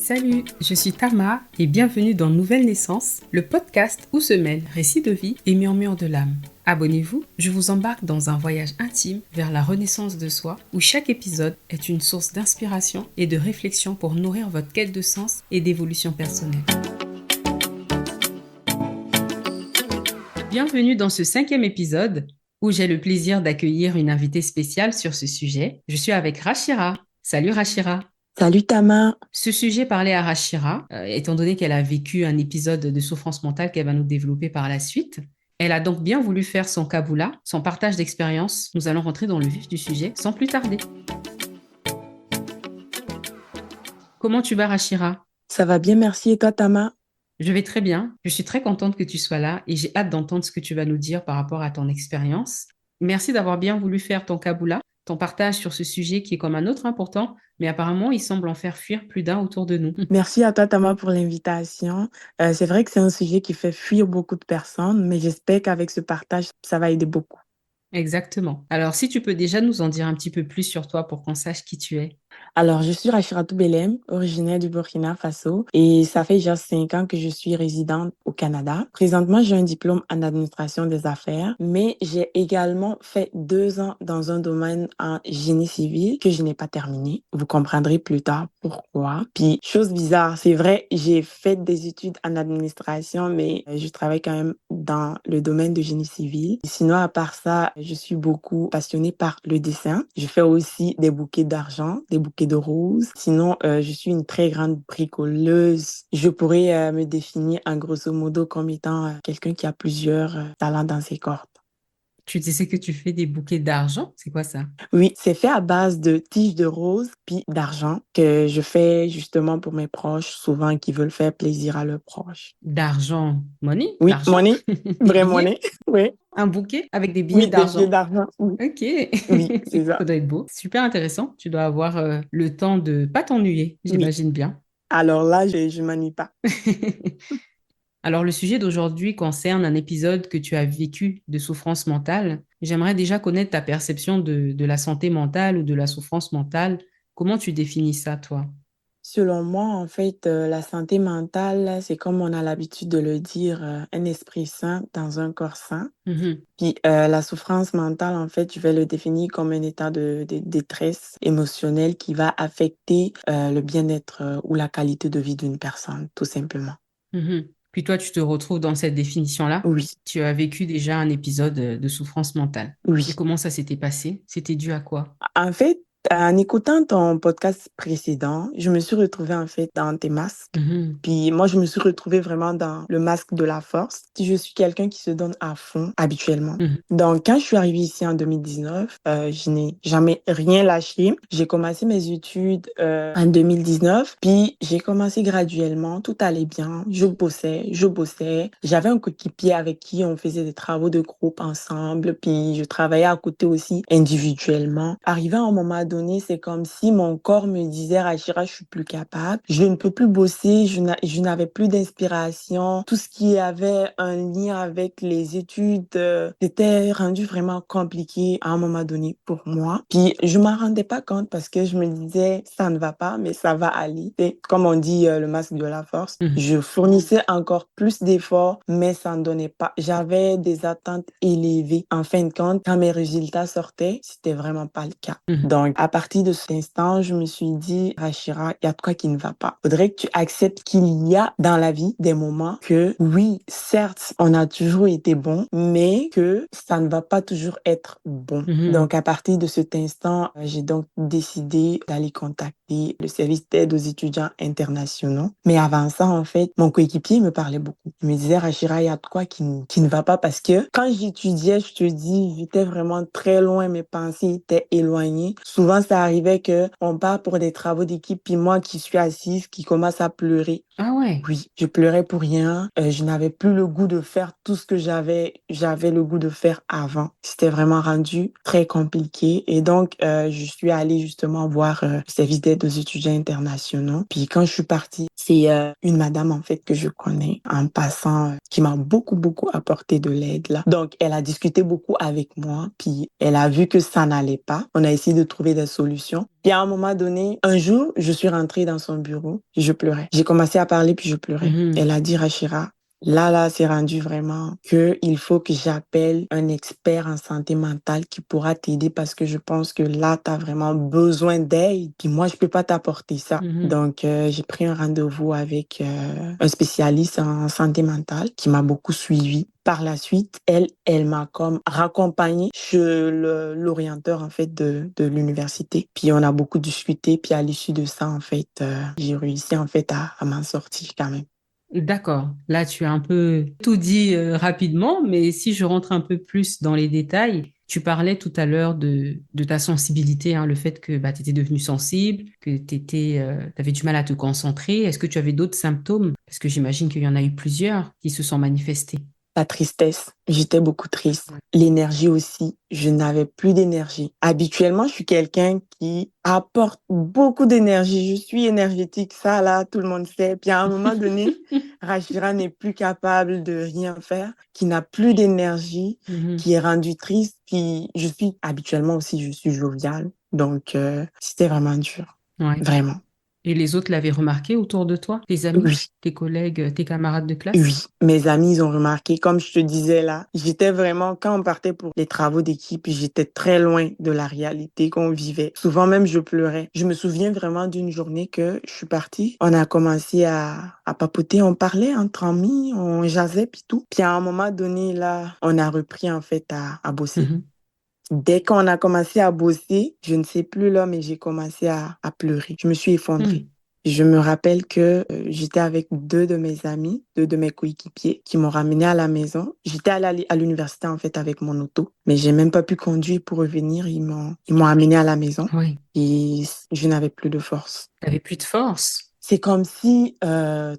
Salut, je suis Tama et bienvenue dans Nouvelle Naissance, le podcast où se mêlent récits de vie et murmures de l'âme. Abonnez-vous, je vous embarque dans un voyage intime vers la renaissance de soi où chaque épisode est une source d'inspiration et de réflexion pour nourrir votre quête de sens et d'évolution personnelle. Bienvenue dans ce 5e épisode où j'ai le plaisir d'accueillir une invitée spéciale sur ce sujet. Je suis avec Rachira. Salut Rachira. Salut Tama. Ce sujet parlait à Rachira, étant donné qu'elle a vécu un épisode de souffrance mentale qu'elle va nous développer par la suite. Elle a donc bien voulu faire son kaboula, son partage d'expérience. Nous allons rentrer dans le vif du sujet sans plus tarder. Comment tu vas, Rachira? Ça va bien, merci. Et toi, Tama? Je vais très bien. Je suis très contente que tu sois là et j'ai hâte d'entendre ce que tu vas nous dire par rapport à ton expérience. Merci d'avoir bien voulu faire ton kaboula, ton partage sur ce sujet qui est comme un autre important, mais apparemment, il semble en faire fuir plus d'un autour de nous. Merci à toi, Tama, pour l'invitation. C'est vrai que c'est un sujet qui fait fuir beaucoup de personnes, mais j'espère qu'avec ce partage, ça va aider beaucoup. Exactement. Alors, si tu peux déjà nous en dire un petit peu plus sur toi pour qu'on sache qui tu es. Alors, je suis Rachiratou Belem, originaire du Burkina Faso, et ça fait déjà 5 ans que je suis résidente au Canada. Présentement, j'ai un diplôme en administration des affaires, mais j'ai également fait 2 ans dans un domaine en génie civil que je n'ai pas terminé. Vous comprendrez plus tard pourquoi. Puis, chose bizarre, c'est vrai, j'ai fait des études en administration, mais je travaille quand même dans le domaine de génie civil. Sinon, à part ça, je suis beaucoup passionnée par le dessin. Je fais aussi des bouquets d'argent, des bouquets de roses. Sinon, je suis une très grande bricoleuse. Je pourrais me définir en grosso modo comme étant quelqu'un qui a plusieurs talents dans ses cordes. Tu disais que tu fais des bouquets d'argent. C'est quoi ça? Oui, c'est fait à base de tiges de roses puis d'argent que je fais justement pour mes proches, souvent qui veulent faire plaisir à leurs proches. D'argent. Money? Oui, L'argent? money, Des vrai billets? money. Oui, Un bouquet avec des billets oui, des billets d'argent. d'argent. Oui, Ok. oui, c'est Ça ça. doit être beau. Super intéressant. Tu dois avoir le temps de pas t'ennuyer, Oui. j'imagine bien. Alors là, je m'ennuie pas. Alors, le sujet d'aujourd'hui concerne un épisode que tu as vécu de souffrance mentale. J'aimerais déjà connaître ta perception de la santé mentale ou de la souffrance mentale. Comment tu définis ça, toi? Selon moi, en fait, la santé mentale, c'est comme on a l'habitude de le dire, un esprit sain dans un corps sain. Mhm, Puis la souffrance mentale, en fait, je vais le définir comme un état de détresse émotionnelle qui va affecter le bien-être ou la qualité de vie d'une personne, tout simplement. mhm. Puis toi, tu te retrouves dans cette définition-là. Oui, Tu as vécu déjà un épisode de souffrance mentale. Et oui. comment ça s'était passé? C'était dû à quoi? En fait, en écoutant ton podcast précédent, je me suis retrouvée en fait dans tes masques. Mhm, Puis moi, je me suis retrouvée vraiment dans le masque de la force. Je suis quelqu'un qui se donne à fond habituellement. mhm, Donc, quand je suis arrivée ici en 2019, je n'ai jamais rien lâché. J'ai commencé mes études en 2019, puis j'ai commencé graduellement, tout allait bien. Je bossais. J'avais un coéquipier avec qui on faisait des travaux de groupe ensemble, puis je travaillais à côté aussi individuellement. Arrivé à un moment donné, c'est comme si mon corps me disait, Rachira, je suis plus capable, je ne peux plus bosser, je n'avais plus d'inspiration. Tout ce qui avait un lien avec les études était rendu vraiment compliqué à un moment donné pour moi. Puis je m'en rendais pas compte parce que je me disais, ça ne va pas, mais ça va aller. Et comme on dit, le masque de la force, mhm, je fournissais encore plus d'efforts, mais ça ne donnait pas. J'avais des attentes élevées. En fin de compte, quand mes résultats sortaient, c'était vraiment pas le cas. mhm, Donc, à partir de cet instant, je me suis dit, Rachira, il y a de quoi qui ne va pas. Faudrait que tu acceptes qu'il y a dans la vie des moments que, oui, certes, on a toujours été bon, mais que ça ne va pas toujours être bon. mhm. Donc, à partir de cet instant, j'ai donc décidé d'aller contacter le service d'aide aux étudiants internationaux. Mais avant ça, en fait, mon coéquipier me parlait beaucoup. Il me disait, Rachira, il y a de quoi qui ne va pas parce que quand j'étudiais, je te dis, j'étais vraiment très loin, mes pensées étaient éloignées. Souvent, ça arrivait que on part pour des travaux d'équipe, puis moi qui suis assise, qui commence à pleurer. Ah ouais. Oui, je pleurais pour rien. Je n'avais plus le goût de faire tout ce que j'avais le goût de faire avant. C'était vraiment rendu très compliqué. Et donc, je suis allée justement voir le service d'aide aux étudiants internationaux. Puis quand je suis partie, c'est une madame en fait que je connais en passant qui m'a beaucoup, beaucoup apporté de l'aide là. Donc, elle a discuté beaucoup avec moi. Puis elle a vu que ça n'allait pas. On a essayé de trouver des solutions. Puis à un moment donné, un jour, je suis rentrée dans son bureau et je pleurais. J'ai commencé à parler puis je pleurais. Mhm. Elle a dit, Rachira, là, c'est rendu vraiment que il faut que j'appelle un expert en santé mentale qui pourra t'aider parce que je pense que là, tu as vraiment besoin d'aide. Puis moi, je peux pas t'apporter ça. Mhm. Donc, j'ai pris un rendez-vous avec un spécialiste en santé mentale qui m'a beaucoup suivi. Par la suite, elle m'a comme raccompagnée chez l'orienteur, en fait, de l'université. Puis on a beaucoup discuté. Puis à l'issue de ça, en fait, j'ai réussi, en fait, à m'en sortir quand même. D'accord. Là, tu as un peu tout dit rapidement, mais si je rentre un peu plus dans les détails, tu parlais tout à l'heure de ta sensibilité, hein, le fait que bah, tu étais devenue sensible, que tu avais du mal à te concentrer. Est-ce que tu avais d'autres symptômes? Parce que j'imagine qu'il y en a eu plusieurs qui se sont manifestés. La tristesse, j'étais beaucoup triste. L'énergie aussi, je n'avais plus d'énergie. Habituellement, je suis quelqu'un qui apporte beaucoup d'énergie. Je suis énergétique, ça là, tout le monde sait. Puis à un moment donné, Rachira n'est plus capable de rien faire, qui n'a plus d'énergie, Mhm. qui est rendu triste. Puis habituellement aussi, je suis joviale. Donc, c'était vraiment dur. Ouais. Vraiment. Et les autres l'avaient remarqué autour de toi? Tes amis, Oui. tes collègues, tes camarades de classe? Oui, mes amis, ils ont remarqué, comme je te disais là, j'étais vraiment, quand on partait pour les travaux d'équipe, j'étais très loin de la réalité qu'on vivait. Souvent même, je pleurais. Je me souviens vraiment d'une journée que je suis partie. On a commencé à papoter, on parlait entre amis, on jasait puis tout. Puis à un moment donné, là, on a repris en fait à bosser. Mhm. Dès qu'on a commencé à bosser, je ne sais plus là, mais j'ai commencé à pleurer. Je me suis effondrée. Mhm. Je me rappelle que j'étais avec deux de mes amis, deux de mes coéquipiers qui m'ont ramenée à la maison. J'étais allée à l'université en fait avec mon auto, mais j'ai même pas pu conduire pour revenir. Ils m'ont amenée à la maison Oui. et je n'avais plus de force. T'avais plus de force. C'est comme si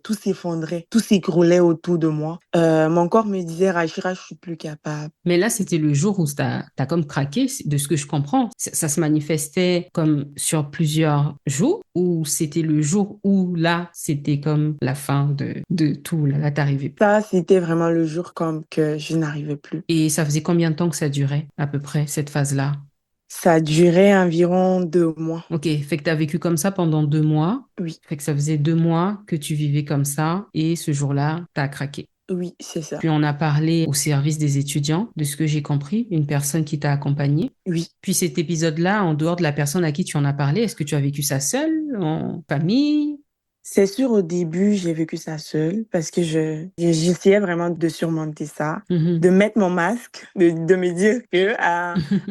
tout s'effondrait, tout s'écroulait autour de moi. Mon corps me disait, Rachira, je suis plus capable. Mais là, c'était le jour où t'as comme craqué, de ce que je comprends. Ça se manifestait comme sur plusieurs jours, ou c'était le jour où là, c'était comme la fin de tout. Là, t'arrivais plus. Ça, c'était vraiment le jour comme que je n'arrivais plus. Et ça faisait combien de temps que ça durait, à peu près, cette phase-là? Ça durait environ 2 mois. Ok, fait que t'as vécu comme ça pendant 2 mois. Oui, Fait que ça faisait 2 mois que tu vivais comme ça, et ce jour-là, t'as craqué. oui, c'est ça. Puis on a parlé au service des étudiants, de ce que j'ai compris, une personne qui t'a accompagné. Oui. Puis cet épisode-là, en dehors de la personne à qui tu en as parlé, est-ce que tu as vécu ça seul, en famille? C'est sûr, au début, j'ai vécu ça seule parce que j'essayais vraiment de surmonter ça, de Mhm. mettre mon masque, de me dire que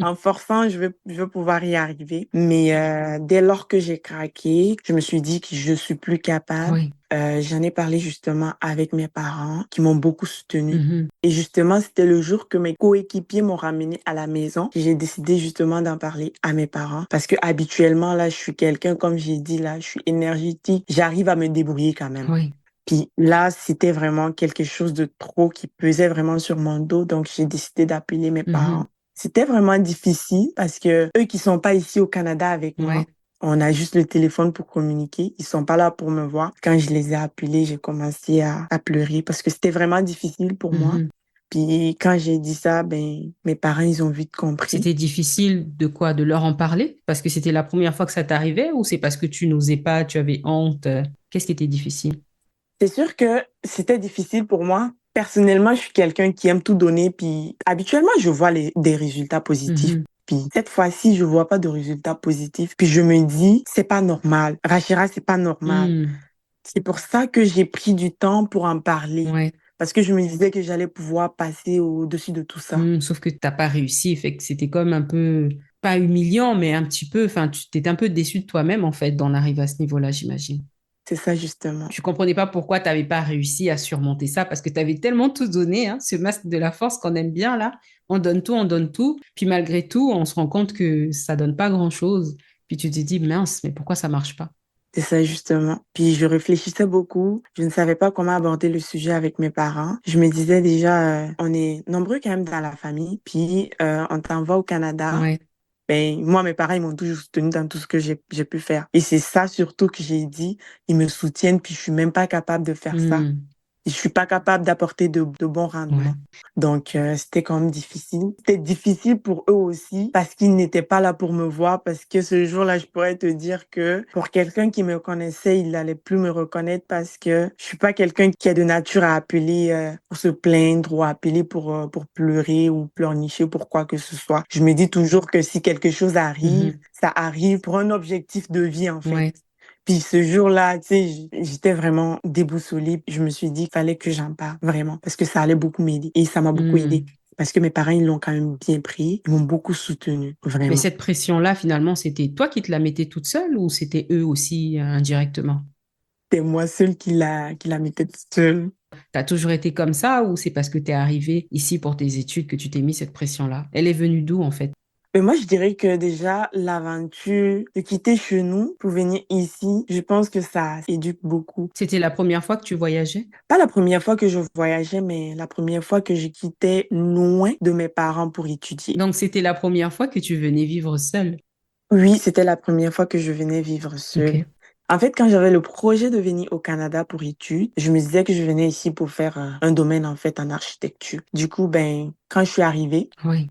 en forçant, je vais pouvoir y arriver. Mais dès lors que j'ai craqué, je me suis dit que je suis plus capable. Oui. J'en ai parlé justement avec mes parents qui m'ont beaucoup soutenue. Mhm. Et justement, c'était le jour que mes coéquipiers m'ont ramené à la maison. J'ai décidé justement d'en parler à mes parents parce que habituellement, là, je suis quelqu'un, comme j'ai dit, là, je suis énergétique. J'arrive à me débrouiller quand même. Oui. Puis là, c'était vraiment quelque chose de trop qui pesait vraiment sur mon dos. Donc, j'ai décidé d'appeler mes parents. Mhm. C'était vraiment difficile parce que eux qui sont pas ici au Canada avec moi, Ouais. on a juste le téléphone pour communiquer. Ils sont pas là pour me voir. Quand je les ai appelés, j'ai commencé à pleurer parce que c'était vraiment difficile pour moi. Mhm. Puis quand j'ai dit ça, ben, mes parents, ils ont vite compris. C'était difficile de quoi? De leur en parler? Parce que c'était la première fois que ça t'arrivait ou c'est parce que tu n'osais pas, tu avais honte? Qu'est-ce qui était difficile? C'est sûr que c'était difficile pour moi. Personnellement, je suis quelqu'un qui aime tout donner, puis habituellement, je vois des résultats positifs. Mhm. Puis cette fois-ci, je vois pas de résultats positifs. Puis je me dis, c'est pas normal. Rachira, c'est pas normal. Mhm. C'est pour ça que j'ai pris du temps pour en parler. Ouais. Parce que je me disais que j'allais pouvoir passer au-dessus de tout ça. Sauf que t'as pas réussi, fait que c'était comme un peu, pas humiliant, mais un petit peu, enfin, tu t'étais un peu déçu de toi-même, en fait, d'en arriver à ce niveau-là, j'imagine. C'est ça, justement. Tu comprenais pas pourquoi t'avais pas réussi à surmonter ça, parce que t'avais tellement tout donné, hein, ce masque de la force qu'on aime bien, là. On donne tout, puis malgré tout, on se rend compte que ça donne pas grand-chose. Puis tu te dis, mince, mais pourquoi ça marche pas? C'est ça, justement. Puis je réfléchissais beaucoup. Je ne savais pas comment aborder le sujet avec mes parents. Je me disais déjà, on est nombreux quand même dans la famille. Puis on t'envoie au Canada. Ouais. Ben, moi, mes parents, ils m'ont toujours soutenu dans tout ce que j'ai pu faire. Et c'est ça surtout que j'ai dit. Ils me soutiennent, puis je suis même pas capable de faire ça. Hmm. Je suis pas capable d'apporter de bons Ouais. rendements. Donc, c'était quand même difficile. C'était difficile pour eux aussi parce qu'ils n'étaient pas là pour me voir. Parce que ce jour-là, je pourrais te dire que pour quelqu'un qui me connaissait, il n'allait plus me reconnaître parce que je suis pas quelqu'un qui est de nature à appeler pour se plaindre ou à appeler pour pleurer ou pleurnicher pour quoi que ce soit. Je me dis toujours que si quelque chose arrive, Mhm. ça arrive pour un objectif de vie, en fait. Ouais. Puis ce jour-là, tu sais, j'étais vraiment déboussolée. Je me suis dit qu'il fallait que j'en parle, vraiment, parce que ça allait beaucoup m'aider. Et ça m'a beaucoup aidé. Hmm. Parce que mes parents, ils l'ont quand même bien pris. Ils m'ont beaucoup soutenue, Mais vraiment. cette pression-là, finalement, c'était toi qui te la mettais toute seule ou c'était eux aussi indirectement? C'était moi seule qui la mettais toute seule. T'as toujours été comme ça ou c'est parce que t'es arrivé ici pour tes études que tu t'es mis cette pression-là? Elle est venue d'où en fait? Mais moi, je dirais que déjà, l'aventure de quitter chez nous pour venir ici, je pense que ça éduque beaucoup. C'était la première fois que tu voyageais? Pas la première fois que je voyageais, mais la première fois que je quittais loin de mes parents pour étudier. Donc c'était la première fois que tu venais vivre seule. Oui, c'était la première fois que je venais vivre seule. Ok. En fait, quand j'avais le projet de venir au Canada pour études, je me disais que je venais ici pour faire un domaine en fait en architecture. Du coup, ben, quand je suis arrivée, Oui.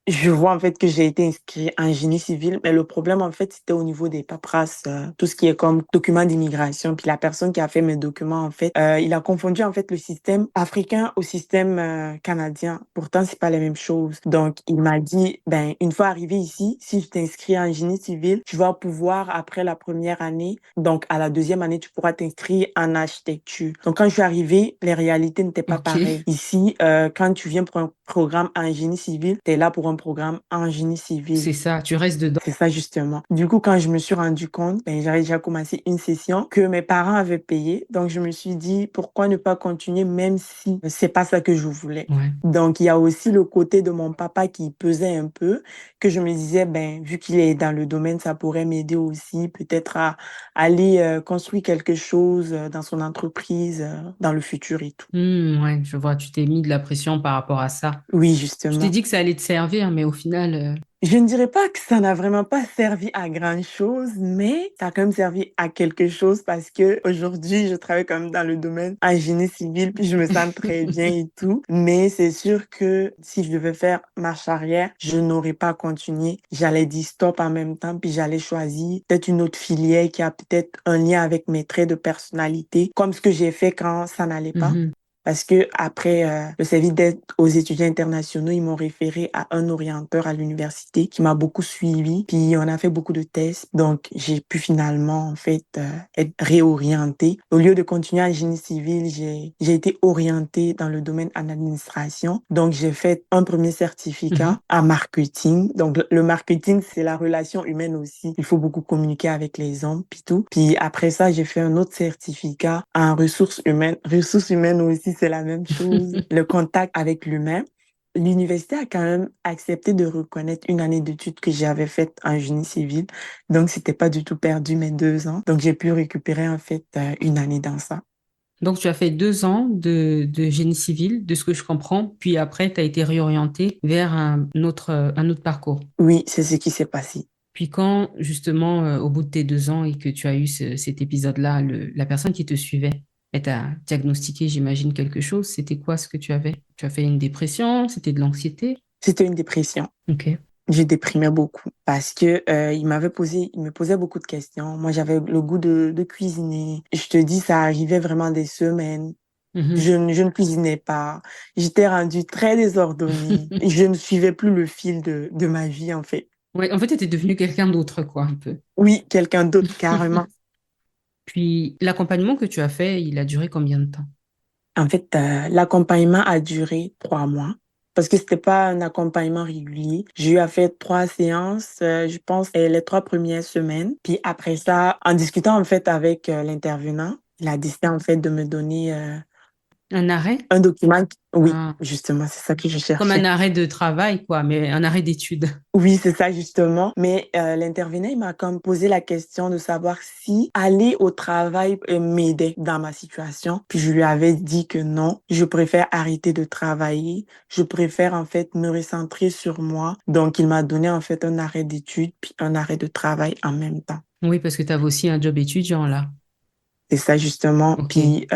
je vois en fait que j'ai été inscrite en génie civil, mais le problème en fait c'était au niveau des paperasses, tout ce qui est comme documents d'immigration. Puis la personne qui a fait mes documents en fait, il a confondu en fait le système africain au système canadien. Pourtant c'est pas les mêmes choses. Donc il m'a dit ben une fois arrivé ici, si je t'inscris en génie civil, tu vas pouvoir après la première année, donc à la deuxième année tu pourras t'inscrire en architecture. Donc quand je suis arrivée, les réalités n'étaient pas Ok. pareilles. Ici, quand tu viens pour un programme en génie civil, tu es là pour un programme en génie civil. C'est ça, tu restes dedans. C'est ça justement. Du coup, quand je me suis rendu compte, ben, j'avais déjà commencé une session que mes parents avaient payée. Donc, je me suis dit, pourquoi ne pas continuer même si c'est pas ça que je voulais. Ouais. Donc, il y a aussi le côté de mon papa qui pesait un peu, que je me disais, ben, vu qu'il est dans le domaine, ça pourrait m'aider aussi peut-être à aller construire quelque chose dans son entreprise dans le futur et tout. Ouais, je vois, tu t'es mis de la pression par rapport à ça. Oui, Tu t'es justement. dit que ça allait te servir, mais au final, Je ne dirais pas que ça n'a vraiment pas servi à grand-chose, mais ça a quand même servi à quelque chose parce que aujourd'hui, je travaille quand même dans le domaine en génie civil, puis je me sens très bien et tout. Mais c'est sûr que si je devais faire marche arrière, je n'aurais pas continué. J'allais dire stop en même temps, puis j'allais choisir peut-être une autre filière qui a peut-être un lien avec mes traits de personnalité, comme ce que j'ai fait quand ça n'allait pas. mhm. Parce que après le service d'aide aux étudiants internationaux, ils m'ont référé à un orienteur à l'université qui m'a beaucoup suivi. Puis on a fait beaucoup de tests. Donc j'ai pu finalement en fait être réorientée. Au lieu de continuer en génie civil, j'ai été orientée dans le domaine en administration. Donc j'ai fait un premier Mhm. certificat en marketing. Donc le marketing, c'est la relation humaine aussi. Il faut beaucoup communiquer avec les hommes puis tout. Puis après ça, j'ai fait un autre certificat en ressources humaines. Ressources humaines aussi, c'est la même chose. Le contact avec l'humain. L'université a quand même accepté de reconnaître une année d'études que j'avais faite en génie civil. Donc, c'était pas du tout perdu mes 2 ans. Donc, j'ai pu récupérer en fait une année dans ça. Donc, tu as fait 2 ans de génie civil, de ce que je comprends, puis après, tu as été réorienté vers un autre parcours. Oui, c'est ce qui s'est passé. Puis quand, justement, au bout de tes 2 ans et que tu as eu cet épisode-là, la personne qui te suivait, elle t'a diagnostiqué, j'imagine, quelque chose. C'était quoi ce que tu avais? Tu as fait une dépression? C'était de l'anxiété? C'était une dépression. Ok. J'ai déprimé beaucoup parce que il me posait beaucoup de questions. Moi, j'avais le goût de cuisiner. Je te dis, ça arrivait vraiment des semaines. Mhm. Je ne cuisinais pas. J'étais rendue très désordonnée. Je ne suivais plus le fil de ma vie, en fait. Ouais, en fait, tu étais devenu quelqu'un d'autre, quoi, un peu. Oui, quelqu'un d'autre, carrément. Puis l'accompagnement que tu as fait, il a duré combien de temps? En fait, l'accompagnement a duré 3 mois parce que c'était pas un accompagnement régulier. J'ai eu à faire 3 séances, je pense, les 3 premières semaines. Puis après ça, en discutant en fait avec l'intervenant, il a décidé en fait de me donner Un arrêt? un document. Oui, Ah, justement, c'est ça que je comme un cherchais. arrêt de travail, quoi, mais un arrêt d'études. Oui, c'est ça justement. Mais l'intervenant, il m'a comme posé la question de savoir si aller au travail m'aidait dans ma situation. Puis je lui avais dit que non, je préfère arrêter de travailler. Je préfère en fait me recentrer sur moi. Donc il m'a donné en fait un arrêt d'études puis un arrêt de travail en même temps. Oui, parce que tu avais aussi un job étudiant, là. C'est ça justement. Ok, Puis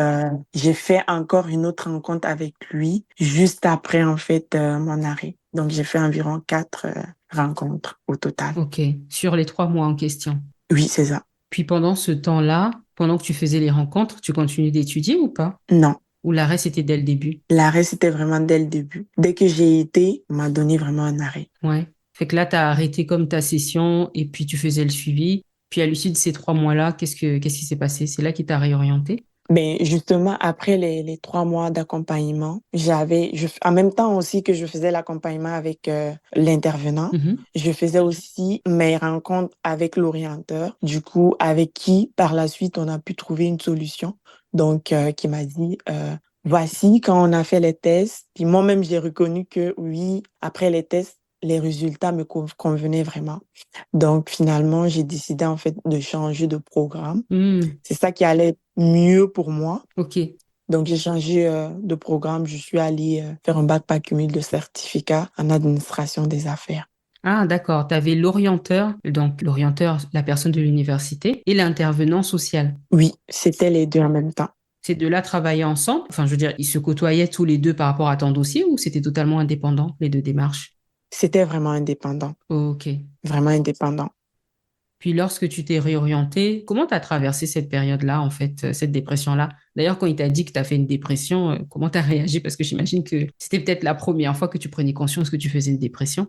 j'ai fait encore une autre rencontre avec lui juste après en fait mon arrêt. Donc j'ai fait environ 4 rencontres au total. ok. Sur les 3 mois en question. Oui, c'est ça. Puis pendant ce temps-là, pendant que tu faisais les rencontres, tu continues d'étudier ou pas? Non, Ou l'arrêt, c'était dès le début? l'arrêt c'était vraiment dès le début. Dès que j'ai été, on m'a donné vraiment un arrêt. Ouais. Fait que là, tu as arrêté comme ta session et puis tu faisais le suivi. Puis à l'issue de ces 3 mois-là, qu'est-ce qui s'est passé? C'est là qui t'a réorienté? Mais justement, après les 3 mois d'accompagnement, en même temps aussi que je faisais l'accompagnement avec l'intervenant, Mhm. je faisais aussi mes rencontres avec l'orienteur, du coup, avec qui, par la suite, on a pu trouver une solution. Donc, qui m'a dit, voici, quand on a fait les tests, puis moi-même, j'ai reconnu que oui, après les tests, les résultats me convenaient vraiment. Donc, finalement, j'ai décidé, en fait, de changer de programme. Hmm. C'est ça qui allait mieux pour moi. Ok. Donc, j'ai changé de programme. Je suis allée faire un bac pas cumul de certificat en administration des affaires. Ah, d'accord. Tu avais l'orienteur, donc l'orienteur, la personne de l'université, et l'intervenant social. Oui, c'était les deux en même temps. Ces deux-là travaillaient ensemble. Enfin, je veux dire, ils se côtoyaient tous les deux par rapport à ton dossier ou c'était totalement indépendant, les deux démarches? C'était vraiment indépendant, Ok. vraiment indépendant. Puis lorsque tu t'es réorienté, comment tu as traversé cette période-là, en fait, cette dépression-là? D'ailleurs, quand il t'a dit que tu as fait une dépression, comment tu as réagi? Parce que j'imagine que c'était peut-être la première fois que tu prenais conscience que tu faisais une dépression.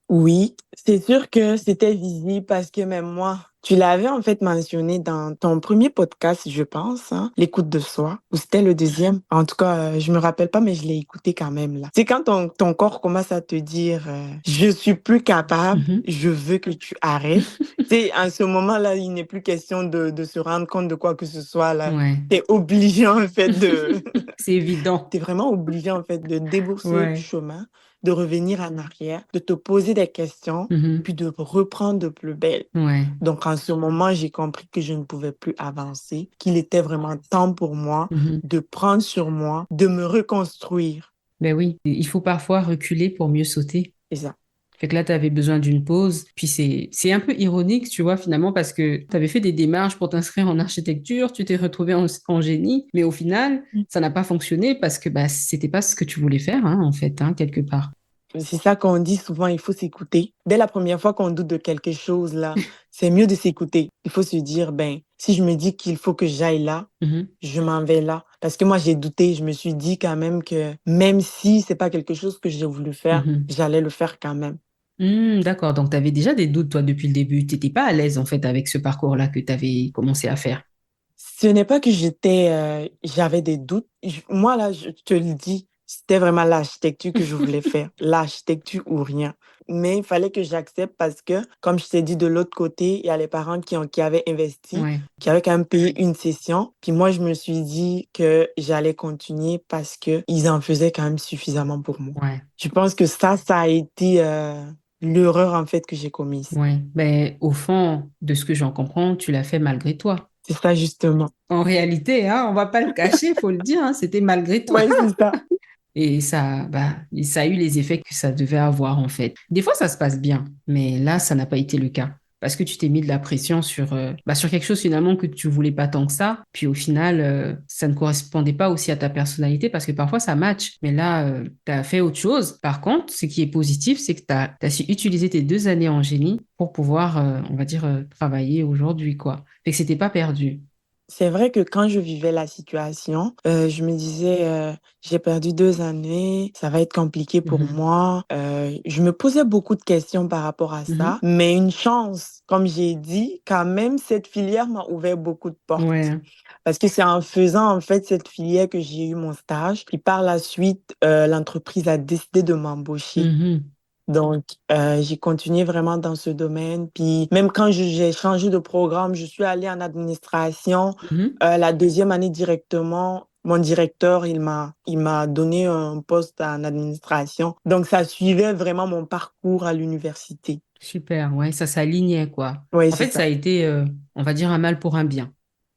Oui, c'est sûr que c'était visible parce que même moi, tu l'avais en fait mentionné dans ton premier podcast, je pense, hein, l'écoute de soi, ou c'était le deuxième. En tout cas, je me rappelle pas, mais je l'ai écouté quand même là. C'est quand ton corps commence à te dire, je suis plus capable, Mhm. je veux que tu arrêtes. C'est à ce moment-là, il n'est plus question de se rendre compte de quoi que ce soit là. Ouais. T'es obligé en fait de, C'est évident. t'es vraiment obligé en fait de débourser du Ouais. chemin, de revenir en arrière, de te poser des questions, Mhm. puis de reprendre de plus belle. Ouais. Donc en ce moment, j'ai compris que je ne pouvais plus avancer, qu'il était vraiment temps pour moi Mhm. de prendre sur moi, de me reconstruire. Ben oui, il faut parfois reculer pour mieux sauter. C'est ça. Fait que là, tu avais besoin d'une pause. Puis c'est un peu ironique, tu vois, finalement, parce que tu avais fait des démarches pour t'inscrire en architecture, tu t'es retrouvé en génie, mais au final, ça n'a pas fonctionné parce que bah, c'était pas ce que tu voulais faire, hein, en fait, hein, quelque part. C'est ça qu'on dit souvent, il faut s'écouter. Dès la première fois qu'on doute de quelque chose, là, c'est mieux de s'écouter. Il faut se dire, ben, si je me dis qu'il faut que j'aille là, Mhm. je m'en vais là. Parce que moi, j'ai douté. Je me suis dit quand même que même si c'est pas quelque chose que j'ai voulu faire, Mhm. j'allais le faire quand même. D'accord, donc tu avais déjà des doutes, toi, depuis le début. Tu n'étais pas à l'aise, en fait, avec ce parcours-là que tu avais commencé à faire. Ce n'est pas que j'avais des doutes. Moi, là, je te le dis, c'était vraiment l'architecture que je voulais faire. L'architecture ou rien. Mais il fallait que j'accepte parce que, comme je t'ai dit, de l'autre côté, il y a les parents qui avaient investi, Ouais, qui avaient quand même payé une session. Puis moi, je me suis dit que j'allais continuer parce que ils en faisaient quand même suffisamment pour moi. ouais, Je pense que ça a été l'erreur, en fait, que j'ai commise. ouais. Ben, au fond, de ce que j'en comprends, tu l'as fait malgré toi. C'est ça, justement. En réalité, hein, on va pas le cacher, il faut le dire, hein, c'était malgré toi. Ouais, c'est ça. Et ça a eu les effets que ça devait avoir, en fait. Des fois, ça se passe bien, mais là, ça n'a pas été le cas. Parce que tu t'es mis de la pression sur quelque chose finalement que tu voulais pas tant que ça. Puis au final, ça ne correspondait pas aussi à ta personnalité parce que parfois ça match. Mais là, tu as fait autre chose. Par contre, ce qui est positif, c'est que tu as su utiliser tes 2 années en génie pour pouvoir, on va dire, travailler aujourd'hui, quoi. Fait que c'était pas perdu. C'est vrai que quand je vivais la situation, je me disais, j'ai perdu 2 années, ça va être compliqué pour Mhm. moi. Je me posais beaucoup de questions par rapport à ça, Mhm. mais une chance, comme j'ai dit, quand même, cette filière m'a ouvert beaucoup de portes. Ouais. Parce que c'est en faisant en fait cette filière que j'ai eu mon stage. Puis par la suite, l'entreprise a décidé de m'embaucher. Mhm. Donc, j'ai continué vraiment dans ce domaine. Puis, même quand j'ai changé de programme, je suis allée en administration. Mhm. La deuxième année directement, mon directeur, il m'a donné un poste en administration. Donc, ça suivait vraiment mon parcours à l'université. Super, ouais, ça s'alignait, quoi. Oui, En c'est fait, ça ça. a été, on va dire, un mal pour un bien.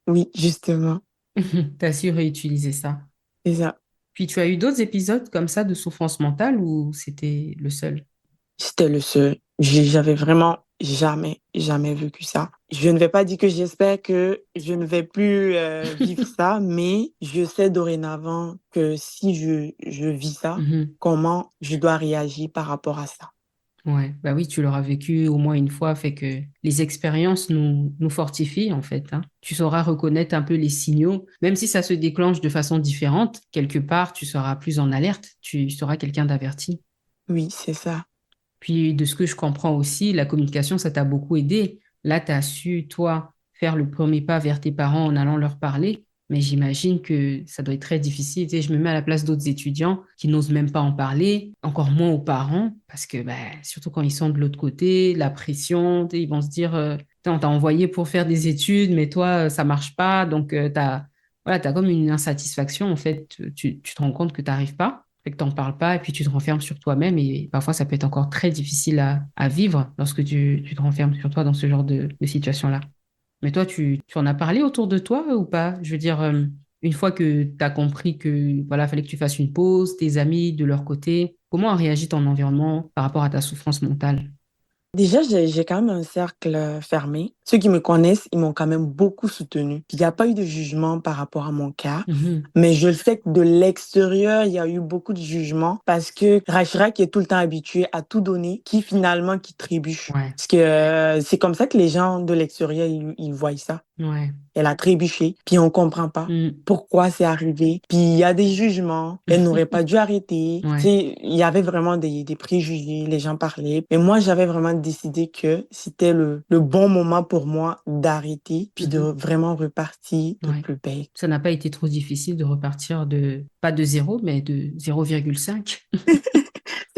Oui, justement. Tu as su réutiliser ça. C'est ça. Puis tu as eu d'autres épisodes comme ça de souffrance mentale ou c'était le seul? C'était le seul. J'avais vraiment jamais, jamais vécu ça. Je ne vais pas dire que j'espère que je ne vais plus vivre ça, mais je sais dorénavant que si je vis ça, Mhm. comment je dois réagir par rapport à ça. Ouais, bah oui, tu l'auras vécu au moins une fois, fait que les expériences nous fortifient en fait, hein. Tu sauras reconnaître un peu les signaux, même si ça se déclenche de façon différente, quelque part, tu seras plus en alerte, tu seras quelqu'un d'averti. Oui, c'est ça. Puis de ce que je comprends aussi, la communication, ça t'a beaucoup aidé. Là, tu as su, toi, faire le premier pas vers tes parents en allant leur parler. Mais j'imagine que ça doit être très difficile. Tu sais, je me mets à la place d'autres étudiants qui n'osent même pas en parler, encore moins aux parents, parce que bah, surtout quand ils sont de l'autre côté, la pression, tu sais, ils vont se dire, Putain, on t'a envoyé pour faire des études, mais toi, ça marche pas. Donc, voilà, t'as comme une insatisfaction. En fait, tu te rends compte que tu n'arrives pas. Fait que t'en parles pas et puis tu te renfermes sur toi-même et parfois ça peut être encore très difficile à vivre lorsque tu te renfermes sur toi dans ce genre de situation-là. Mais toi, tu en as parlé autour de toi ou pas? Je veux dire, une fois que tu as compris que voilà, fallait que tu fasses une pause, tes amis de leur côté, comment a réagi ton environnement par rapport à ta souffrance mentale? Déjà, j'ai quand même un cercle fermé. Ceux qui me connaissent, ils m'ont quand même beaucoup soutenu. Il n'y a pas eu de jugement par rapport à mon cas. Mhm. Mais je sais que de l'extérieur, il y a eu beaucoup de jugements parce que Rachira, qui est tout le temps habitué à tout donner, qui trébuche. Ouais, Parce que c'est comme ça que les gens de l'extérieur, ils voient ça. ouais. Elle a trébuché, puis on comprend pas Mm. pourquoi c'est arrivé. Puis il y a des jugements, elle n'aurait pas dû arrêter. Tu Ouais. sais, il y avait vraiment des préjugés, les gens parlaient. Mais moi, j'avais vraiment décidé que c'était le bon moment pour moi d'arrêter, puis de Mhm. vraiment repartir de Ouais. plus belle. Ça n'a pas été trop difficile de repartir pas de zéro, mais de 0,5.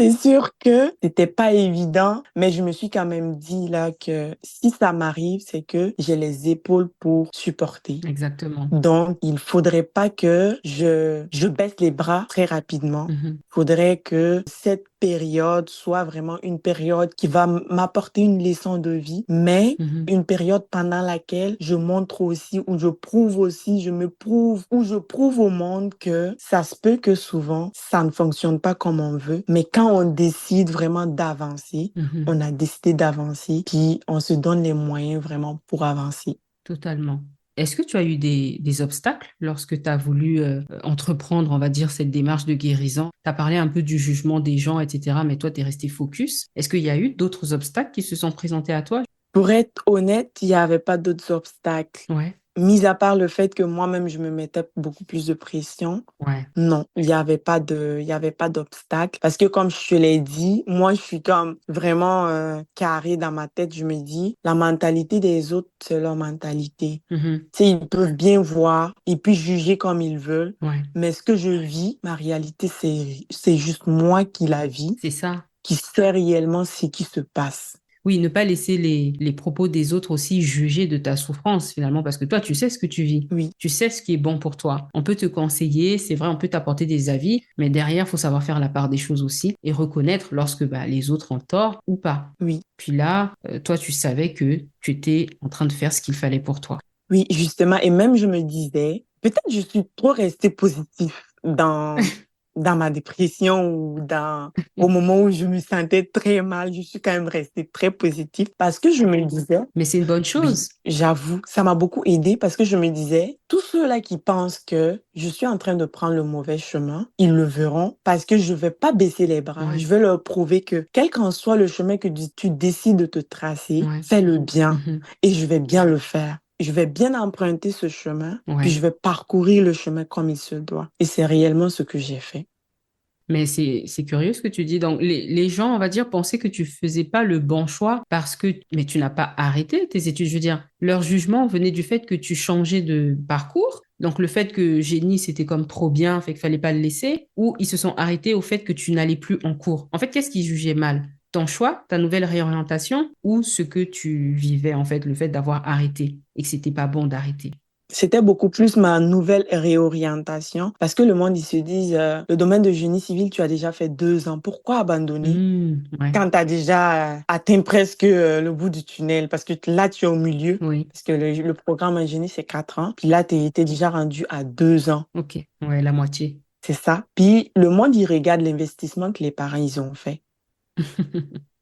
C'est sûr que c'était pas évident, mais je me suis quand même dit là que si ça m'arrive, c'est que j'ai les épaules pour supporter. Exactement. Donc, il faudrait pas que je baisse les bras très rapidement. Mhm. Il faudrait que cette période soit vraiment une période qui va m'apporter une leçon de vie, mais Mhm. une période pendant laquelle je montre aussi, ou je prouve aussi, je me prouve, ou je prouve au monde que ça se peut que souvent, ça ne fonctionne pas comme on veut, mais quand on décide vraiment d'avancer, Mhm. on a décidé d'avancer, puis on se donne les moyens vraiment pour avancer. Totalement. Est-ce que tu as eu des obstacles lorsque tu as voulu entreprendre, on va dire, cette démarche de guérison? Tu as parlé un peu du jugement des gens, etc., mais toi, tu es resté focus. Est-ce qu'il y a eu d'autres obstacles qui se sont présentés à toi? Pour être honnête, il n'y avait pas d'autres obstacles. Ouais, Mis à part le fait que moi-même, je me mettais beaucoup plus de pression, ouais. non, il y avait pas d'obstacle. Parce que comme je te l'ai dit, moi, je suis comme vraiment carré dans ma tête. Je me dis, la mentalité des autres, c'est leur mentalité. Mhm. Tu sais, ils peuvent bien voir, ils peuvent juger comme ils veulent. Ouais, Mais ce que je vis, ma réalité, c'est juste moi qui la vis, c'est ça. qui sais réellement ce qui se passe. Oui, ne pas laisser les propos des autres aussi juger de ta souffrance finalement, parce que toi, tu sais ce que tu vis. Oui, Tu sais ce qui est bon pour toi. On peut te conseiller, c'est vrai, on peut t'apporter des avis, mais derrière, il faut savoir faire la part des choses aussi et reconnaître lorsque bah, les autres ont tort ou pas. oui. Puis là, toi, tu savais que tu étais en train de faire ce qu'il fallait pour toi. Oui, justement. Et même, je me disais, peut-être je suis trop restée positif dans ma dépression ou au moment où je me sentais très mal. Je suis quand même restée très positive parce que je me disais, Mais c'est une bonne oui, chose. j'avoue, ça m'a beaucoup aidée parce que je me disais, tous ceux-là qui pensent que je suis en train de prendre le mauvais chemin, ils le verront parce que je vais pas baisser les bras. Je Ouais, vais leur prouver que quel qu'en soit le chemin que tu décides de te tracer, ouais, fais-le bien mhm, et je vais bien le faire. Je vais bien emprunter ce chemin, puis ouais. je vais parcourir le chemin comme il se doit. Et c'est réellement ce que j'ai fait. Mais c'est curieux ce que tu dis. Donc, les gens, on va dire, pensaient que tu faisais pas le bon choix parce que, mais tu n'as pas arrêté tes études. Je veux dire, leur jugement venait du fait que tu changeais de parcours. Donc, le fait que génie, c'était comme trop bien, fait qu'il fallait pas le laisser. Ou ils se sont arrêtés au fait que tu n'allais plus en cours. En fait, qu'est-ce qu'ils jugeaient mal? Ton choix, ta nouvelle réorientation ou ce que tu vivais, en fait, le fait d'avoir arrêté et que c'était pas bon d'arrêter. C'était beaucoup plus ma nouvelle réorientation parce que le monde, ils se disent, le domaine de génie civil, tu as déjà fait 2 ans. Pourquoi abandonner Ouais, quand tu as déjà atteint presque le bout du tunnel? Parce que là, tu es au milieu. oui, Parce que le programme en génie, c'est 4 ans. Puis là, tu es déjà rendu à 2 ans. ok, ouais, la moitié. C'est ça. Puis le monde, il regarde l'investissement que les parents, ils ont fait.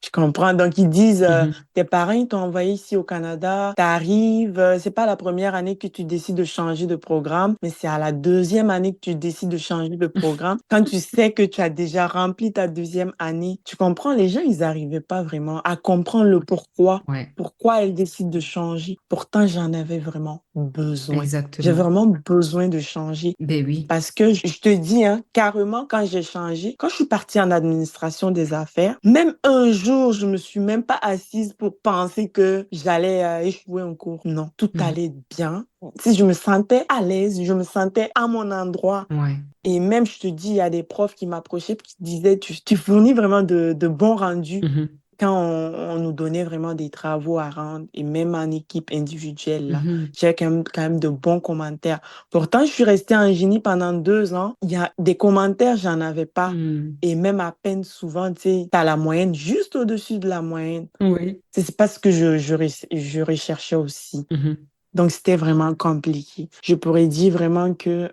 Tu comprends? Donc, ils disent, Mhm. tes parents, ils t'ont envoyé ici au Canada, t'arrives, c'est pas la première année que tu décides de changer de programme, mais c'est à la deuxième année que tu décides de changer de programme. Quand tu sais que tu as déjà rempli ta deuxième année, tu comprends? Les gens, ils n'arrivaient pas vraiment à comprendre le pourquoi. Ouais, Pourquoi elles décident de changer? Pourtant, j'en avais vraiment besoin. J'ai exactement. vraiment besoin de changer. Ben oui. Parce que je te dis, hein, carrément, quand j'ai changé, quand je suis partie en administration des affaires, même un jour, je me suis même pas assise pour penser que j'allais échouer un cours. Non, tout Mhm. allait bien. Si je me sentais à l'aise, je me sentais à mon endroit. Ouais. Et même, je te dis, il y a des profs qui m'approchaient, qui disaient, tu fournis vraiment de bons rendus Mhm. quand on nous donnait vraiment des travaux à rendre, et même en équipe individuelle, là, Mhm. j'ai quand même de bons commentaires. Pourtant, je suis restée en génie pendant 2 ans. Il y a des commentaires, j'en avais pas. Mhm. Et même à peine souvent, tu sais, t'as la moyenne, juste au-dessus de la moyenne. Oui. C'est pas ce que je recherchais aussi. Mhm. Donc, c'était vraiment compliqué. Je pourrais dire vraiment que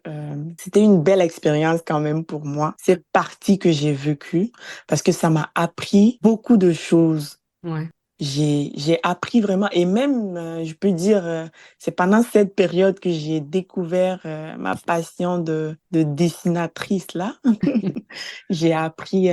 c'était une belle expérience quand même pour moi, cette partie que j'ai vécue, parce que ça m'a appris beaucoup de choses. Ouais. J'ai appris vraiment, et même, je peux dire, c'est pendant cette période que j'ai découvert ma passion de dessinatrice là. J'ai appris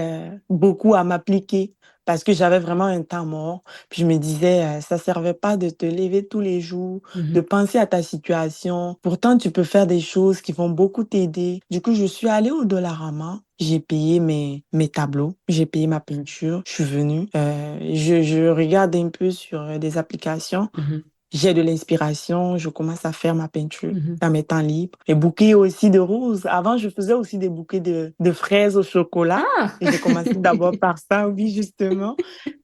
beaucoup à m'appliquer parce que j'avais vraiment un temps mort. Puis je me disais, ça servait pas de te lever tous les jours, de Mhm. penser à ta situation. Pourtant, tu peux faire des choses qui vont beaucoup t'aider. Du coup, je suis allée au Dollarama. J'ai payé mes tableaux, j'ai payé ma peinture, je suis venue. Je regarde un peu sur des applications. Mhm. J'ai de l'inspiration, je commence à faire ma peinture Mhm. dans mes temps libres. Les bouquets aussi de roses. Avant, je faisais aussi des bouquets de fraises au chocolat. Ah! Et j'ai commencé d'abord par ça, oui, justement.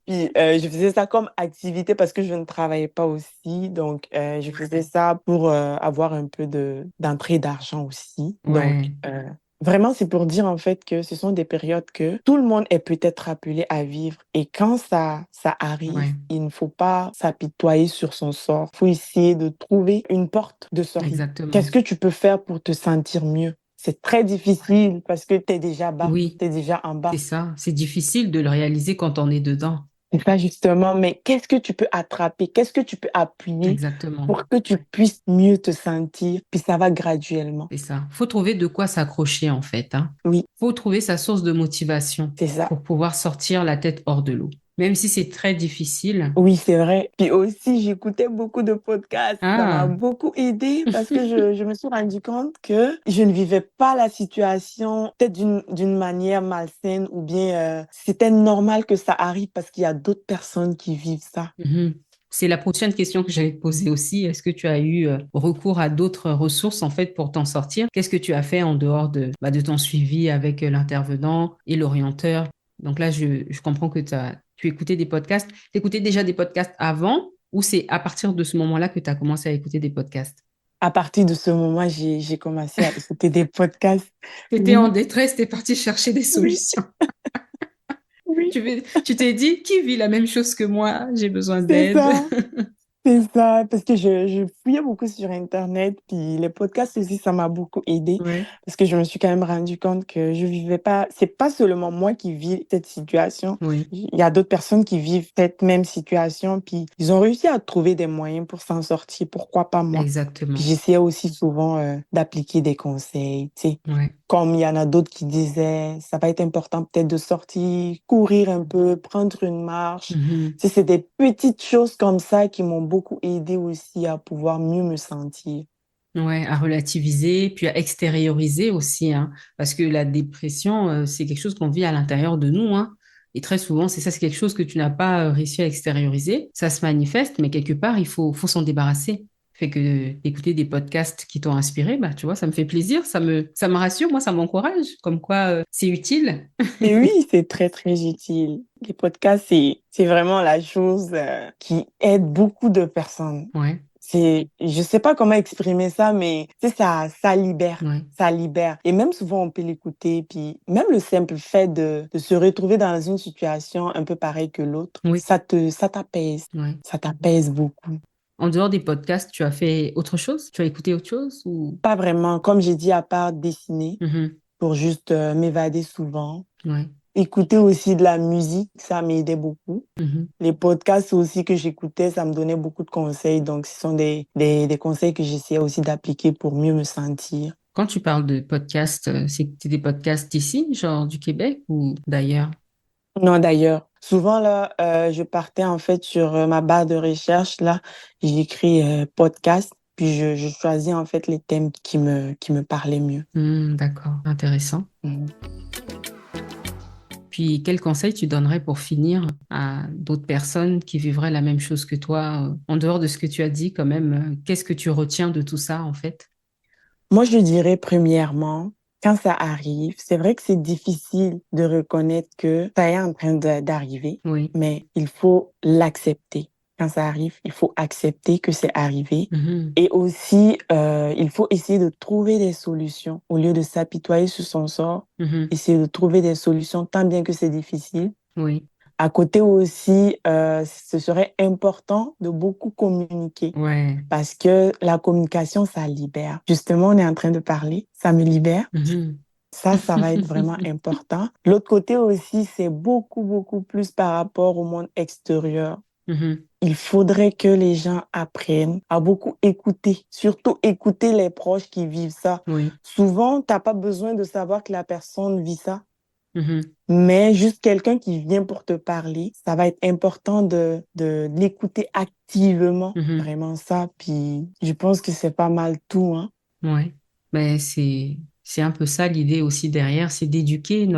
Puis, je faisais ça comme activité parce que je ne travaillais pas aussi. Donc, je faisais ça pour avoir un peu d'entrée d'argent aussi. Donc, Ouais. vraiment, c'est pour dire en fait que ce sont des périodes que tout le monde est peut-être appelé à vivre. Et quand ça arrive, Ouais. il ne faut pas s'apitoyer sur son sort. Il faut essayer de trouver une porte de sortie. Exactement. Qu'est-ce que tu peux faire pour te sentir mieux? C'est très difficile parce que tu es déjà bas, Oui, tu es déjà en c'est bas. ça. C'est difficile de le réaliser quand on est dedans. C'est ça justement, mais qu'est-ce que tu peux attraper? Qu'est-ce que tu peux appuyer Exactement. pour que tu puisses mieux te sentir? Puis ça va graduellement. C'est ça. Faut trouver de quoi s'accrocher en fait, hein. Oui, Faut trouver sa source de motivation c'est ça. pour pouvoir sortir la tête hors de l'eau. Même si c'est très difficile. Oui, c'est vrai. Puis aussi, j'écoutais beaucoup de podcasts. Ça m'a Ah. beaucoup aidé parce que je me suis rendu compte que je ne vivais pas la situation peut-être d'une manière malsaine ou bien c'était normal que ça arrive parce qu'il y a d'autres personnes qui vivent ça. Mhm. C'est la prochaine question que j'allais te poser aussi. Est-ce que tu as eu recours à d'autres ressources en fait pour t'en sortir? Qu'est-ce que tu as fait en dehors de ton suivi avec l'intervenant et l'orienteur? Donc là, je comprends que tu écoutais des podcasts. Tu écoutais déjà des podcasts avant ou c'est à partir de ce moment-là que tu as commencé à écouter des podcasts? À partir de ce moment, j'ai commencé à écouter des podcasts. Tu étais en Oui, détresse, tu es parti chercher des oui, solutions. oui, Tu t'es dit, qui vit la même chose que moi? J'ai besoin c'est d'aide. ça. C'est ça, parce que je fouillais beaucoup sur Internet, puis les podcasts aussi, ça m'a beaucoup aidé, Ouais, parce que je me suis quand même rendu compte que je vivais pas, c'est pas seulement moi qui vis cette situation, oui, il y a d'autres personnes qui vivent cette même situation, puis ils ont réussi à trouver des moyens pour s'en sortir, pourquoi pas moi? Puis exactement. j'essayais aussi souvent d'appliquer des conseils, tu sais. Ouais. Comme il y en a d'autres qui disaient, ça va être important peut-être de sortir, courir un peu, prendre une marche. Mhm. Tu sais, c'est des petites choses comme ça qui m'ont beaucoup aidé aussi à pouvoir mieux me sentir. Ouais, à relativiser, puis à extérioriser aussi, hein, parce que la dépression, c'est quelque chose qu'on vit à l'intérieur de nous, hein, et très souvent, c'est ça, c'est quelque chose que tu n'as pas réussi à extérioriser. Ça se manifeste, mais quelque part, faut s'en débarrasser. Fait que d'écouter des podcasts qui t'ont inspiré, bah, tu vois, ça me fait plaisir, ça me rassure, moi, ça m'encourage, comme quoi, c'est utile. Et oui, c'est très, très utile. Les podcasts, c'est vraiment la chose qui aide beaucoup de personnes. Ouais, Je sais pas comment exprimer ça, mais tu sais, ça libère. ouais, Ça libère. Et même souvent, on peut l'écouter. Puis même le simple fait de se retrouver dans une situation un peu pareille que l'autre, oui, ça t'apaise. ouais. Ça t'apaise beaucoup. En dehors des podcasts, tu as fait autre chose? Tu as écouté autre chose ou... Pas vraiment, comme j'ai dit, à part dessiner, Mhm. pour juste m'évader souvent. Ouais. Écouter aussi de la musique, ça m'aidait beaucoup. Mhm. Les podcasts aussi que j'écoutais, ça me donnait beaucoup de conseils. Donc, ce sont des conseils que j'essayais aussi d'appliquer pour mieux me sentir. Quand tu parles de podcast, c'est des podcasts ici, genre du Québec ou d'ailleurs? Non, d'ailleurs, souvent là, je partais en fait sur ma barre de recherche. Là, j'écris podcast, puis je choisis en fait les thèmes qui me parlaient mieux. D'accord, intéressant. Mhm. Puis, quel conseil tu donnerais pour finir à d'autres personnes qui vivraient la même chose que toi, en dehors de ce que tu as dit quand même, qu'est-ce que tu retiens de tout ça en fait? Moi, je dirais premièrement, quand ça arrive, c'est vrai que c'est difficile de reconnaître que ça est en train d'arriver, Oui. mais il faut l'accepter. Quand ça arrive, il faut accepter que c'est arrivé. Mhm. Et aussi, il faut essayer de trouver des solutions au lieu de s'apitoyer sur son sort. Mhm. Essayer de trouver des solutions, tant bien que c'est difficile. Oui. À côté aussi, ce serait important de beaucoup communiquer Ouais. parce que la communication, ça libère. Justement, on est en train de parler, ça me libère. Mhm. Ça va être vraiment important. L'autre côté aussi, c'est beaucoup plus par rapport au monde extérieur. Mhm. Il faudrait que les gens apprennent à beaucoup écouter, surtout écouter les proches qui vivent ça. Oui. Souvent, t'as pas besoin de savoir que la personne vit ça, Mhm. mais juste quelqu'un qui vient pour te parler, ça va être important de l'écouter activement, Mhm. vraiment ça. Puis je pense que c'est pas mal tout, hein. Ouais. Mais c'est un peu ça l'idée aussi derrière, c'est d'éduquer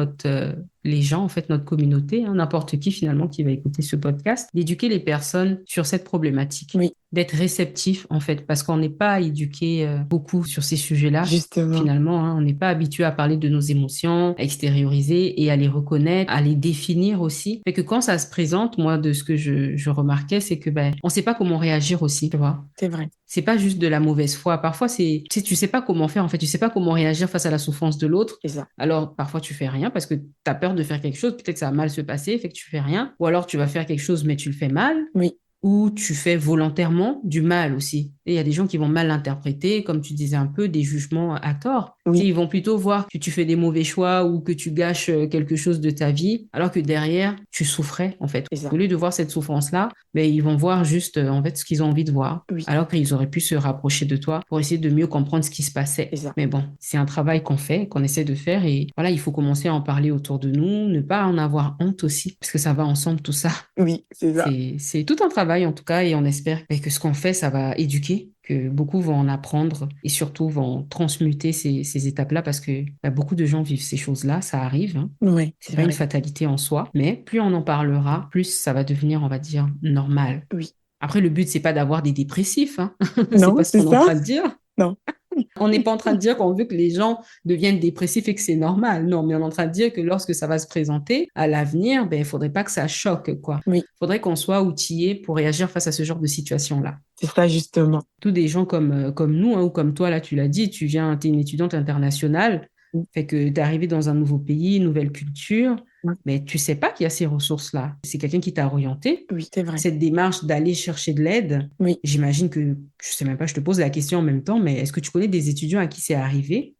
les gens, en fait, notre communauté, hein, n'importe qui finalement qui va écouter ce podcast, d'éduquer les personnes sur cette problématique, Oui, d'être réceptif, en fait, parce qu'on n'est pas éduqué beaucoup sur ces sujets-là. justement, Finalement, hein, on n'est pas habitué à parler de nos émotions, à extérioriser et à les reconnaître, à les définir aussi. Fait que quand ça se présente, moi, de ce que je remarquais, c'est que ben, on ne sait pas comment réagir aussi, tu vois. c'est vrai, C'est pas juste de la mauvaise foi. Parfois, tu sais pas comment faire, en fait. Tu sais pas comment réagir face à la souffrance de l'autre. c'est ça. Alors, parfois, tu fais rien parce que tu as peur de faire quelque chose. Peut-être que ça va mal se passer, fait que tu fais rien. Ou alors, tu vas faire quelque chose, mais tu le fais mal Oui, ou tu fais volontairement du mal aussi. Et il y a des gens qui vont mal l'interpréter, comme tu disais un peu, des jugements à tort. Tu sais, oui, ils vont plutôt voir que tu fais des mauvais choix ou que tu gâches quelque chose de ta vie, alors que derrière, tu souffrais, en fait. c'est Au ça. lieu de voir cette souffrance-là, ben, ils vont voir juste, en fait, ce qu'ils ont envie de voir, Oui, alors qu'ils auraient pu se rapprocher de toi pour essayer de mieux comprendre ce qui se passait. c'est ça. Mais bon, c'est un travail qu'on fait, qu'on essaie de faire, et voilà, il faut commencer à en parler autour de nous, ne pas en avoir honte aussi, parce que ça va ensemble tout ça. Oui, c'est ça. C'est tout un travail en tout cas et on espère que ce qu'on fait, ça va éduquer, que beaucoup vont en apprendre et surtout vont transmuter ces étapes-là parce que bah, beaucoup de gens vivent ces choses-là, ça arrive, hein. Oui, C'est c'est pas une vrai. fatalité en soi, mais plus on en parlera, plus ça va devenir, on va dire, normal. Oui. Après, le but, c'est pas d'avoir des dépressifs, hein. C'est Non, pas ce c'est qu'on est en ça? train de dire. Non. On n'est pas en train de dire qu'on veut que les gens deviennent dépressifs et que c'est normal. Non, mais on est en train de dire que lorsque ça va se présenter à l'avenir, ben, il faudrait pas que ça choque, quoi. Oui, Il faudrait qu'on soit outillé pour réagir face à ce genre de situation-là. c'est ça justement. Tous des gens comme nous, hein, ou comme toi, là, tu l'as dit, tu viens, tu es une étudiante internationale, Oui, fait que tu es arrivé dans un nouveau pays, une nouvelle culture, oui, mais tu sais pas qu'il y a ces ressources-là. C'est quelqu'un qui t'a orienté. oui, c'est vrai. Cette démarche d'aller chercher de l'aide, Oui. j'imagine que, je sais même pas, je te pose la question en même temps, mais est-ce que tu connais des étudiants à qui c'est arrivé?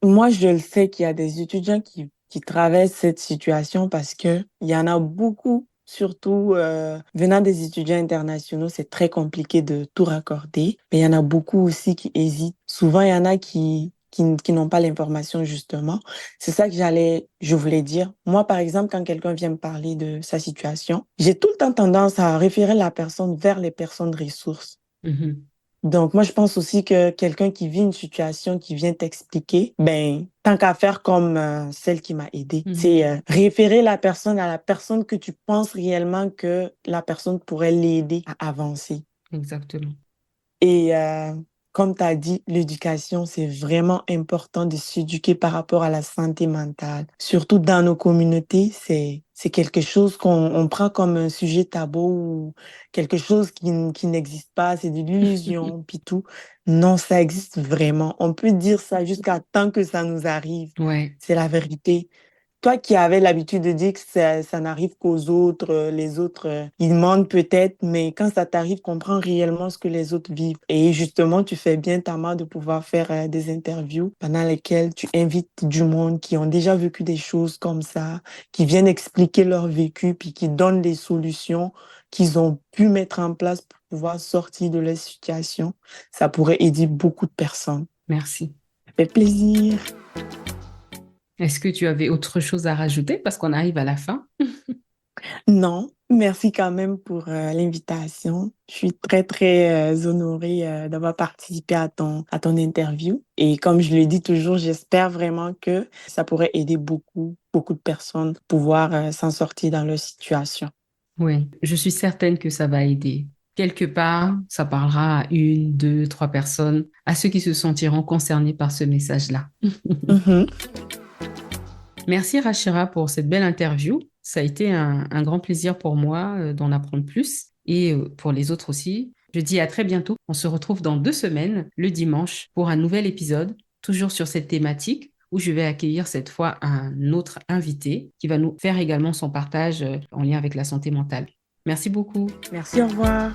Moi, je le sais qu'il y a des étudiants qui traversent cette situation parce que il y en a beaucoup, surtout venant des étudiants internationaux, c'est très compliqué de tout raccorder. Mais il y en a beaucoup aussi qui hésitent. Souvent, il y en a qui n'ont pas l'information, justement. C'est ça que je voulais dire. Moi, par exemple, quand quelqu'un vient me parler de sa situation, j'ai tout le temps tendance à référer la personne vers les personnes ressources. Mhm. Donc, moi, je pense aussi que quelqu'un qui vit une situation, qui vient t'expliquer, ben, tant qu'à faire comme celle qui m'a aidé, Mhm. c'est référer la personne à la personne que tu penses réellement que la personne pourrait l'aider à avancer. Exactement. Et comme tu as dit, l'éducation, c'est vraiment important de s'éduquer par rapport à la santé mentale. Surtout dans nos communautés, c'est quelque chose qu'on prend comme un sujet tabou ou quelque chose qui n'existe pas, c'est de l'illusion, puis tout. Non, ça existe vraiment. On peut dire ça jusqu'à temps que ça nous arrive. Ouais. C'est la vérité. Toi qui avais l'habitude de dire que ça n'arrive qu'aux autres, les autres, ils mentent peut-être, mais quand ça t'arrive, comprends réellement ce que les autres vivent. Et justement, tu fais bien ta main de pouvoir faire des interviews pendant lesquelles tu invites du monde qui ont déjà vécu des choses comme ça, qui viennent expliquer leur vécu, puis qui donnent des solutions qu'ils ont pu mettre en place pour pouvoir sortir de leur situation. Ça pourrait aider beaucoup de personnes. Merci. Ça fait plaisir. Est-ce que tu avais autre chose à rajouter parce qu'on arrive à la fin? Non, merci quand même pour l'invitation. Je suis très, très honorée d'avoir participé à ton interview. Et comme je le dis toujours, j'espère vraiment que ça pourrait aider beaucoup, beaucoup de personnes à pouvoir s'en sortir dans leur situation. Oui, je suis certaine que ça va aider. Quelque part, ça parlera à une, deux, trois personnes, à ceux qui se sentiront concernés par ce message-là. Mhm. Merci Rachira pour cette belle interview. Ça a été un grand plaisir pour moi d'en apprendre plus et pour les autres aussi. Je dis à très bientôt. On se retrouve dans 2 semaines, le dimanche, pour un nouvel épisode, toujours sur cette thématique où je vais accueillir cette fois un autre invité qui va nous faire également son partage en lien avec la santé mentale. Merci beaucoup. Merci, au revoir.